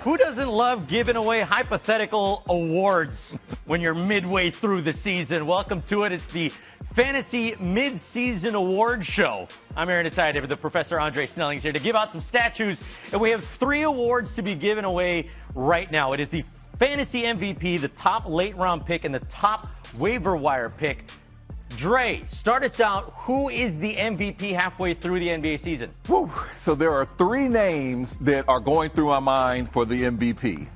Who doesn't love giving away hypothetical awards when you're midway through the season? Welcome to it. It's the Fantasy Mid-Season Award Show. I'm Aaron Atayde with the Professor Andre Snelling's here to give out some statues, and we have 3 awards to be given away right now. It is the Fantasy MVP, the top late-round pick, and the top waiver wire pick. Dre, start us out. Who is the MVP halfway through the NBA season? Woo. So there are 3 names that are going through my mind for the MVP.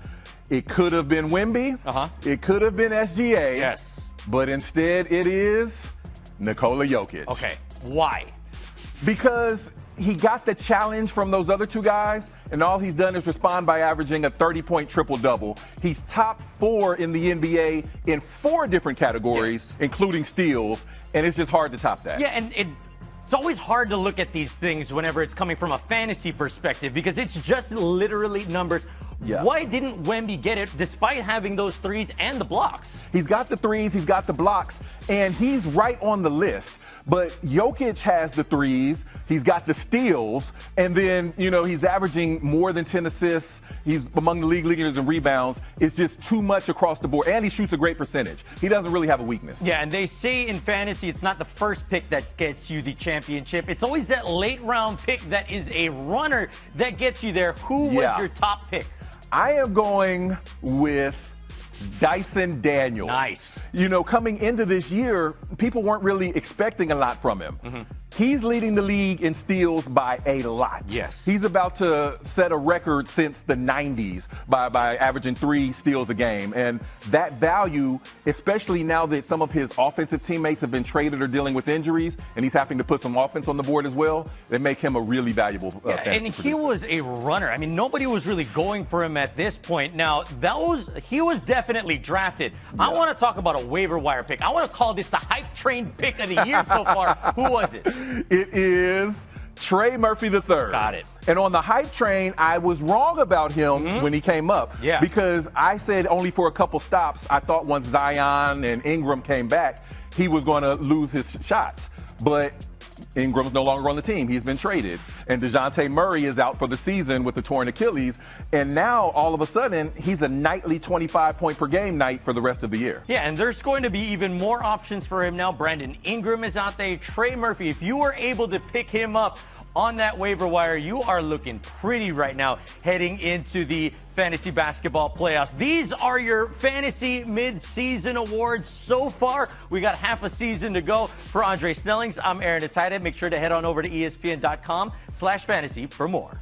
It could have been Wemby. It could have been SGA. Yes. But instead it is Nikola Jokic. Okay. Why? Because he got the challenge from those other 2 guys, and all he's done is respond by averaging a 30-point triple-double. He's top 4 in the NBA in 4 different categories, including steals, and it's just hard to top that. Yeah, and it's always hard to look at these things whenever it's coming from a fantasy perspective because it's just literally numbers. Yeah. Why didn't Wemby get it despite having those threes and the blocks? He's got the threes, he's got the blocks, and he's right on the list. But Jokic has the threes, he's got the steals, and then, he's averaging more than 10 assists. He's among the league leaders in rebounds. It's just too much across the board, and he shoots a great percentage. He doesn't really have a weakness. Yeah, and they say in fantasy it's not the first pick that gets you the championship. It's always that late round pick that is a runner that gets you there. Who was your top pick? I am going with Dyson Daniels. Nice. Coming into this year, people weren't really expecting a lot from him. He's leading the league in steals by a lot. Yes. He's about to set a record since the 90s by averaging 3 steals a game. And that value, especially now that some of his offensive teammates have been traded or dealing with injuries, and he's having to put some offense on the board as well, they make him a really valuable fantasy and he was a runner. I mean, nobody was really going for him at this point. Now, he was definitely drafted. I want to talk about a waiver wire pick. I want to call this the hype train pick of the year so far. Who was it? It is Trey Murphy III. Got it. And on the hype train, I was wrong about him when he came up. Yeah. Because I said only for a couple stops, I thought once Zion and Ingram came back, he was going to lose his shots. But Ingram's no longer on the team. He's been traded. And DeJounte Murray is out for the season with the torn Achilles. And now, all of a sudden, he's a nightly 25-point-per-game night for the rest of the year. Yeah, and there's going to be even more options for him now. Brandon Ingram is out there. Trey Murphy, if you were able to pick him up on that waiver wire, you are looking pretty right now heading into the fantasy basketball playoffs. These are your fantasy mid-season awards so far. We got half a season to go. For Andre Snellings, I'm Aaron Atayde. Make sure to head on over to ESPN.com/fantasy for more.